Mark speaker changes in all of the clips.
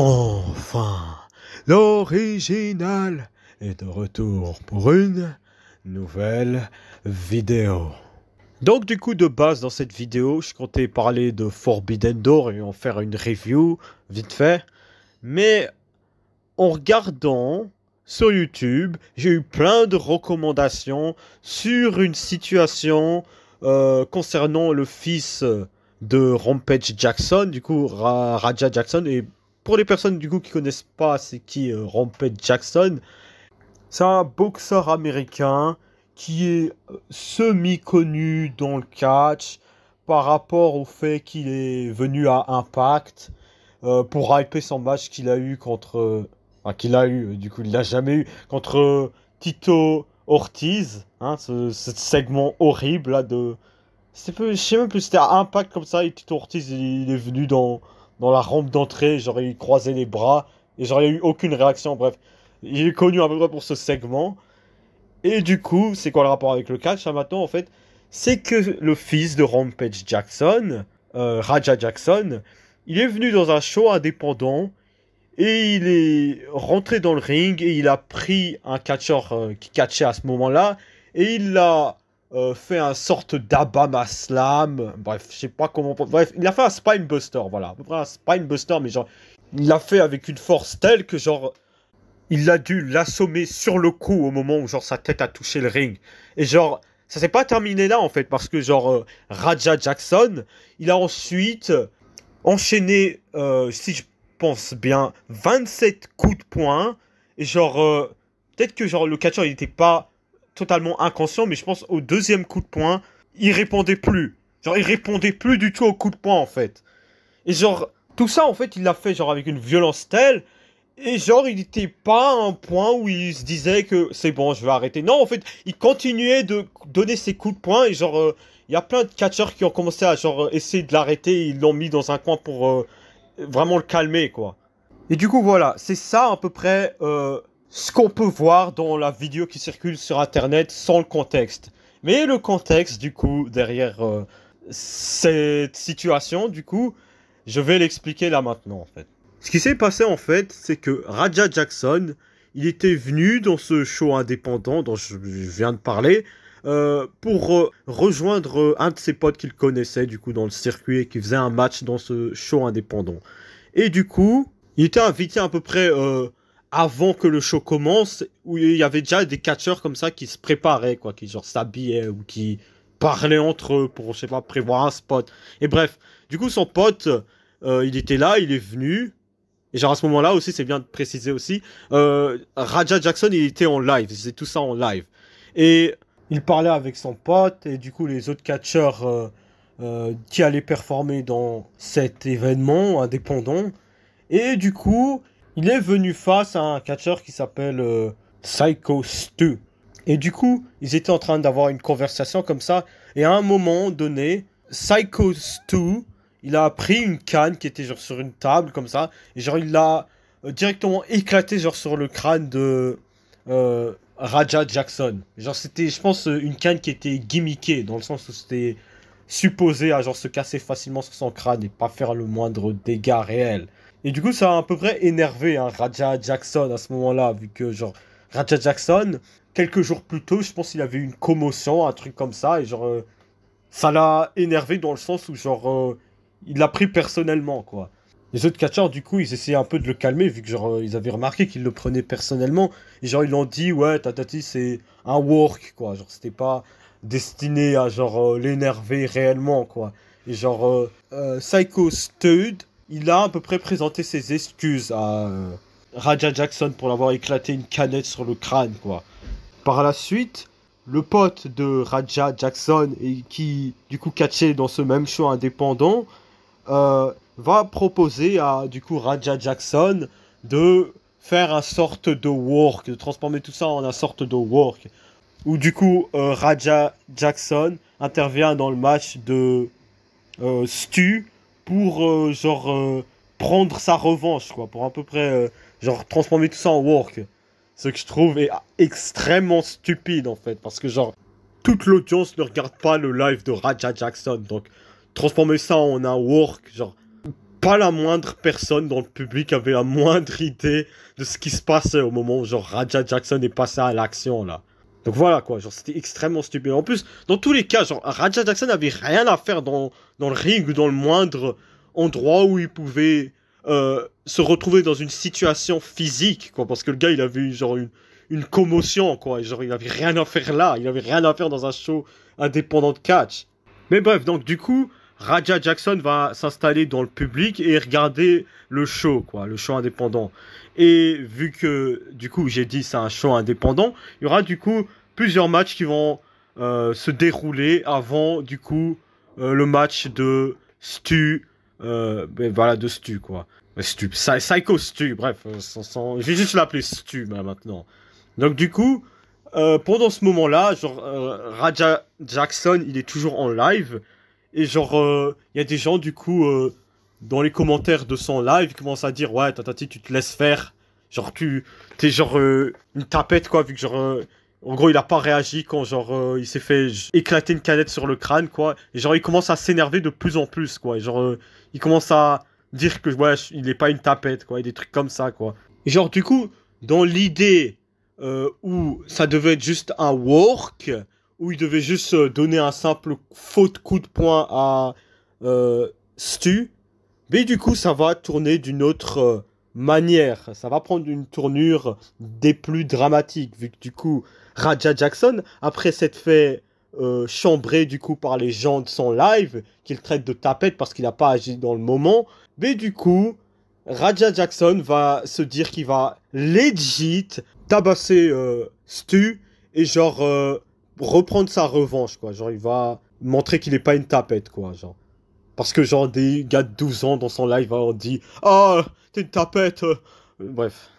Speaker 1: Enfin, l'original est de retour pour une nouvelle vidéo. Donc du coup de base dans cette vidéo, je comptais parler de Forbidden Door et en faire une review vite fait. Mais en regardant sur YouTube, j'ai eu plein de recommandations sur une situation concernant le fils de Rampage Jackson, du coup Raja Jackson. Et pour les personnes du coup qui connaissent pas c'est qui Rampage Jackson, c'est un boxeur américain qui est semi-connu dans le catch par rapport au fait qu'il est venu à Impact pour hyper son match qu'il a eu contre... du coup il l'a jamais eu, contre Tito Ortiz, hein, ce segment horrible là de... Je sais même plus, c'était à Impact comme ça, et Tito Ortiz il est venu dans la rampe d'entrée, genre il croisait les bras, et genre il n'y a eu aucune réaction, bref. Il est connu à peu près pour ce segment. Et du coup, c'est quoi le rapport avec le catch là, maintenant en fait? C'est que le fils de Rampage Jackson, Raja Jackson, il est venu dans un show indépendant et il est rentré dans le ring et il a pris un catcheur qui catchait à ce moment-là et il l'a fait un sorte d'Abama Slam. Bref, je sais pas comment. Bref, il a fait un Spine Buster, voilà. À peu près un Spine Buster, mais genre, il l'a fait avec une force telle que genre. Il a dû l'assommer sur le coup au moment où genre sa tête a touché le ring. Et genre, ça s'est pas terminé là en fait, parce que genre Raja Jackson, il a ensuite enchaîné, si je pense bien, 27 coups de poing. Et genre, peut-être que genre le catcheur il était pas totalement inconscient, mais je pense au deuxième coup de poing, il répondait plus. Genre, il répondait plus du tout au coup de poing en fait. Et genre, tout ça en fait, il l'a fait genre avec une violence telle. Et genre, il n'était pas à un point où il se disait que c'est bon, je vais arrêter. Non, en fait, il continuait de donner ses coups de poing. Et genre, il y a plein de catcheurs qui ont commencé à genre essayer de l'arrêter. Ils l'ont mis dans un coin pour vraiment le calmer, quoi. Et du coup, voilà, c'est ça à peu près ce qu'on peut voir dans la vidéo qui circule sur Internet sans le contexte. Mais le contexte, du coup, derrière cette situation, du coup, je vais l'expliquer là maintenant, en fait. Ce qui s'est passé en fait, c'est que Raja Jackson, il était venu dans ce show indépendant dont je viens de parler, pour rejoindre un de ses potes qu'il connaissait du coup dans le circuit et qui faisait un match dans ce show indépendant. Et du coup, il était invité à peu près avant que le show commence, où il y avait déjà des catcheurs comme ça qui se préparaient, quoi, qui genre s'habillaient ou qui parlaient entre eux pour, je sais pas, prévoir un spot. Et bref, du coup son pote, il était là, il est venu. Et genre à ce moment-là aussi, c'est bien de préciser aussi, Raja Jackson, il était en live, il faisait tout ça en live. Et il parlait avec son pote, et du coup les autres catcheurs qui allaient performer dans cet événement indépendant. Et du coup, il est venu face à un catcheur qui s'appelle Psycho Stu. Et du coup, ils étaient en train d'avoir une conversation comme ça, et à un moment donné, Psycho Stu, il a pris une canne qui était genre sur une table comme ça, et genre il l'a directement éclaté genre sur le crâne de Raja Jackson. Genre c'était, je pense, une canne qui était gimmickée, dans le sens où c'était supposé à genre se casser facilement sur son crâne et pas faire le moindre dégât réel. Et du coup ça a à peu près énervé hein, Raja Jackson à ce moment-là, vu que genre Raja Jackson, quelques jours plus tôt, je pense qu'il avait eu une commotion, un truc comme ça, et genre ça l'a énervé dans le sens où genre il l'a pris personnellement, quoi. Les autres catcheurs, du coup, ils essayaient un peu de le calmer, vu que, genre, ils avaient remarqué qu'il le prenait personnellement. Et, genre, ils l'ont dit, ouais, Tatati, c'est un work, quoi. Genre, c'était pas destiné à, genre, l'énerver réellement, quoi. Et, genre, Psycho Stud, il a à peu près présenté ses excuses à Raja Jackson pour l'avoir éclaté une canette sur le crâne, quoi. Par la suite, le pote de Raja Jackson, et qui, du coup, catchait dans ce même show indépendant, va proposer à du coup Raja Jackson de faire un sorte de work, de transformer tout ça en un sorte de work, où du coup Raja Jackson intervient dans le match de Stu pour prendre sa revanche, quoi, pour à peu près genre transformer tout ça en work. Ce que je trouve est extrêmement stupide en fait, parce que genre toute l'audience ne regarde pas le live de Raja Jackson, donc transformer ça en un work, genre pas la moindre personne dans le public avait la moindre idée de ce qui se passait au moment où genre Raja Jackson est passé à l'action là. Donc voilà quoi, genre c'était extrêmement stupide. En plus, dans tous les cas, genre Raja Jackson n'avait rien à faire dans le ring ou dans le moindre endroit où il pouvait se retrouver dans une situation physique quoi, parce que le gars il avait eu genre une commotion quoi, et genre il avait rien à faire là, il avait rien à faire dans un show indépendant de catch. Mais bref, donc du coup, Raja Jackson va s'installer dans le public et regarder le show, quoi, le show indépendant. Et vu que, du coup, j'ai dit c'est un show indépendant, il y aura du coup plusieurs matchs qui vont se dérouler avant, du coup, le match de Stu, ben voilà, de Stu, quoi. Stu, Psycho Stu, bref, je vais juste l'appeler Stu maintenant. Donc du coup, pendant ce moment-là, genre, Raja Jackson, il est toujours en live. Et genre, il y a des gens, du coup, dans les commentaires de son live, qui commencent à dire, ouais, Tatati, tu te laisses faire. Genre, t'es genre une tapette, quoi, vu que genre, en gros, il a pas réagi quand, genre, il s'est fait éclater une canette sur le crâne, quoi. Et genre, il commence à s'énerver de plus en plus, quoi. Et genre, il commence à dire que, ouais, il est pas une tapette, quoi. Et des trucs comme ça, quoi. Et genre, du coup, dans l'idée où ça devait être juste un work, où il devait juste donner un simple faux coup de poing à Stu, mais du coup ça va tourner d'une autre manière, ça va prendre une tournure des plus dramatiques, vu que du coup Raja Jackson, après s'être fait chambrer du coup par les gens de son live, qu'il traite de tapette parce qu'il n'a pas agi dans le moment, mais du coup Raja Jackson va se dire qu'il va legit tabasser Stu et genre reprendre sa revanche quoi, genre il va montrer qu'il est pas une tapette quoi, genre parce que genre des gars de 12 ans dans son live ont dit ah t'es une tapette bref.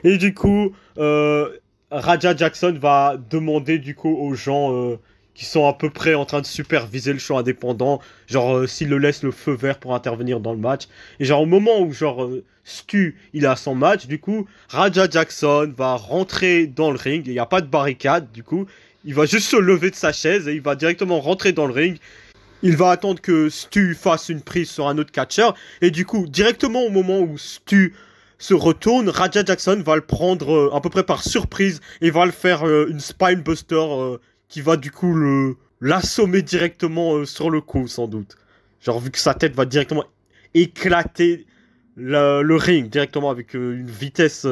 Speaker 1: Et du coup Raja Jackson va demander du coup aux gens qui sont à peu près en train de superviser le show indépendant, genre s'il le laisse le feu vert pour intervenir dans le match. Et genre au moment où genre Stu il a son match, du coup Raja Jackson va rentrer dans le ring, il n'y a pas de barricade du coup, il va juste se lever de sa chaise et il va directement rentrer dans le ring. Il va attendre que Stu fasse une prise sur un autre catcheur et du coup directement au moment où Stu se retourne, Raja Jackson va le prendre à peu près par surprise et va le faire une spinebuster qui va du coup l'assommer directement sur le coup sans doute. Genre vu que sa tête va directement éclater le ring directement avec une vitesse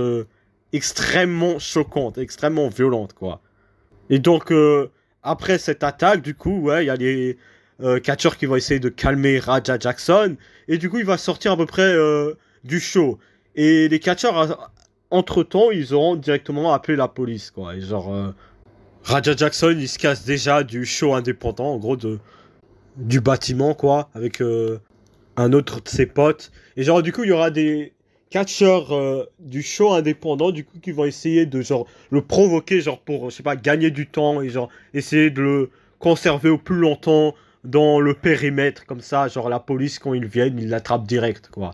Speaker 1: extrêmement choquante, extrêmement violente quoi. Et donc après cette attaque du coup ouais il y a les catcheurs qui vont essayer de calmer Raja Jackson et du coup il va sortir à peu près du show. Et les catcheurs, entre-temps, ils auront directement appelé la police, quoi. Et genre, Raja Jackson, il se casse déjà du show indépendant, en gros, du bâtiment, quoi, avec un autre de ses potes. Et genre, du coup, il y aura des catcheurs du show indépendant, du coup, qui vont essayer de, genre, le provoquer, genre, pour, je sais pas, gagner du temps et, genre, essayer de le conserver au plus longtemps dans le périmètre, comme ça, genre, la police, quand ils viennent, ils l'attrapent direct, quoi.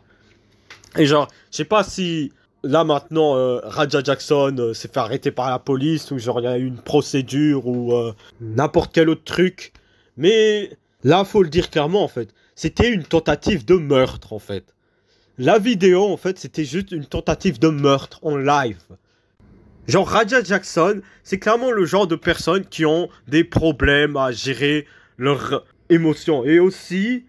Speaker 1: Et genre, je sais pas si là maintenant Raja Jackson s'est fait arrêter par la police ou genre il y a eu une procédure ou n'importe quel autre truc. Mais là, faut le dire clairement en fait. C'était une tentative de meurtre en fait. La vidéo en fait, c'était juste une tentative de meurtre en live. Genre Raja Jackson, c'est clairement le genre de personnes qui ont des problèmes à gérer leurs émotions. Et aussi,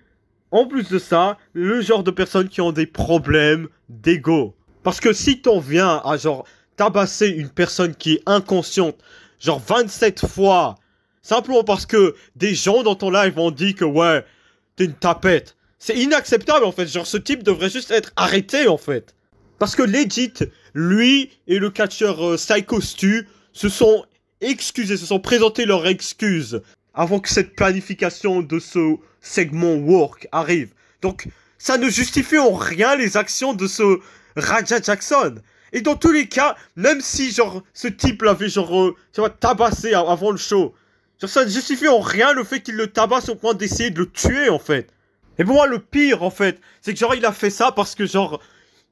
Speaker 1: en plus de ça, le genre de personnes qui ont des problèmes d'ego. Parce que si t'en viens à genre tabasser une personne qui est inconsciente, genre 27 fois, simplement parce que des gens dans ton live ont dit que ouais, t'es une tapette. C'est inacceptable en fait, genre ce type devrait juste être arrêté en fait. Parce que legit, lui et le catcheur Psycho Stu se sont excusés, se sont présentés leurs excuses avant que cette planification de ce segment work arrive. Donc, ça ne justifie en rien les actions de ce Raja Jackson. Et dans tous les cas, même si, genre, ce type l'avait, genre, tu vois, tabassé avant le show, genre, ça ne justifie en rien le fait qu'il le tabasse au point d'essayer de le tuer, en fait. Et pour moi, le pire, en fait, c'est que, genre, il a fait ça parce que, genre,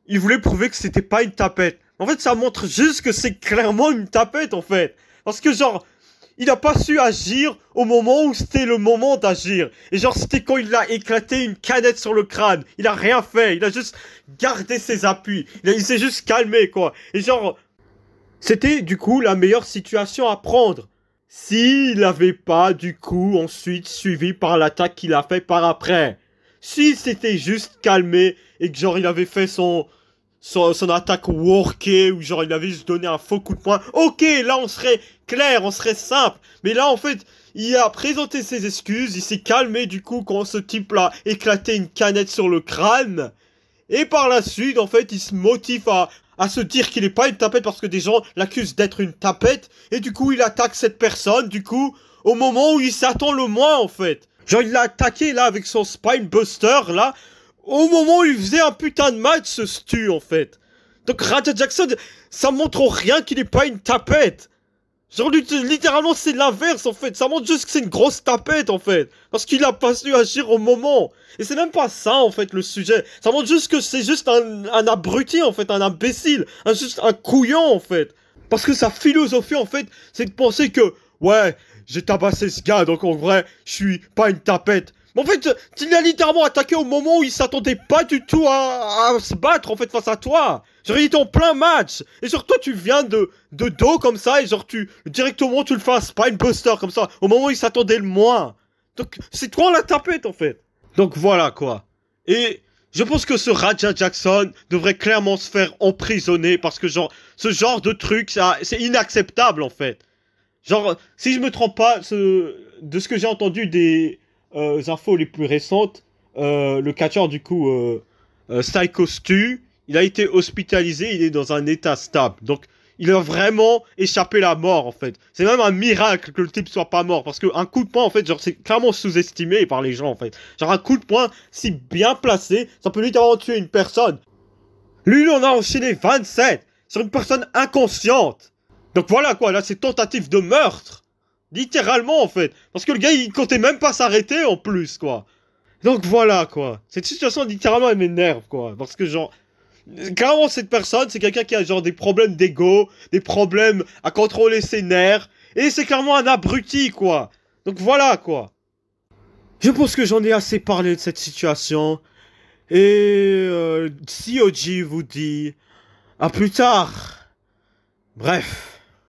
Speaker 1: il voulait prouver que c'était pas une tapette. En fait, ça montre juste que c'est clairement une tapette, en fait. Parce que, genre, il a pas su agir au moment où c'était le moment d'agir. Et genre, c'était quand il a éclaté une canette sur le crâne. Il a rien fait, il a juste gardé ses appuis. Il s'est juste calmé, quoi. Et genre, c'était du coup la meilleure situation à prendre. S'il n'avait pas du coup ensuite suivi par l'attaque qu'il a fait par après. S'il s'était juste calmé et que genre il avait fait son attaque workée ou genre il avait juste donné un faux coup de poing. Ok, là on serait clair, on serait simple. Mais là en fait, il a présenté ses excuses, il s'est calmé du coup quand ce type-là éclaté une canette sur le crâne. Et par la suite, en fait, il se motive à se dire qu'il n'est pas une tapette parce que des gens l'accusent d'être une tapette. Et du coup, il attaque cette personne, du coup, au moment où il s'attend le moins, en fait. Genre, il l'a attaqué, là, avec son Spine Buster, là, au moment où il faisait un putain de match, ce Stu, en fait. Donc, Raja Jackson, ça montre en rien qu'il n'est pas une tapette. Genre, littéralement, c'est l'inverse, en fait. Ça montre juste que c'est une grosse tapette, en fait. Parce qu'il a pas su agir au moment. Et c'est même pas ça, en fait, le sujet. Ça montre juste que c'est juste un abruti, en fait. Un imbécile. Juste un couillon, en fait. Parce que sa philosophie, en fait, c'est de penser que... Ouais, j'ai tabassé ce gars, donc en vrai, je suis pas une tapette. Mais en fait, il l'a littéralement attaqué au moment où il s'attendait pas du tout à se battre, en fait, face à toi. Genre, il était en plein match. Et genre, toi, tu viens de dos comme ça, et genre, directement, tu le fais un Spine Buster, comme ça, au moment où il s'attendait le moins. Donc, c'est toi la tapette, en fait. Donc, voilà, quoi. Et je pense que ce Raja Jackson devrait clairement se faire emprisonner, parce que, genre, ce genre de truc, c'est inacceptable, en fait. Genre, si je me trompe pas, de ce que j'ai entendu des infos les plus récentes, le catcheur du coup, Psycho Stu, il a été hospitalisé, il est dans un état stable. Donc, il a vraiment échappé la mort en fait. C'est même un miracle que le type soit pas mort, parce qu'un coup de poing en fait, genre c'est clairement sous-estimé par les gens en fait. Genre un coup de poing si bien placé, ça peut littéralement tuer une personne. Lui, il en a enchaîné 27 sur une personne inconsciente. Donc voilà quoi, là c'est tentative de meurtre. Littéralement en fait. Parce que le gars il comptait même pas s'arrêter en plus quoi. Donc voilà quoi. Cette situation littéralement elle m'énerve quoi. Parce que genre... Clairement cette personne c'est quelqu'un qui a genre des problèmes d'ego, des problèmes à contrôler ses nerfs. Et c'est clairement un abruti quoi. Donc voilà quoi. Je pense que j'en ai assez parlé de cette situation. Et COG vous dit... À plus tard. Bref.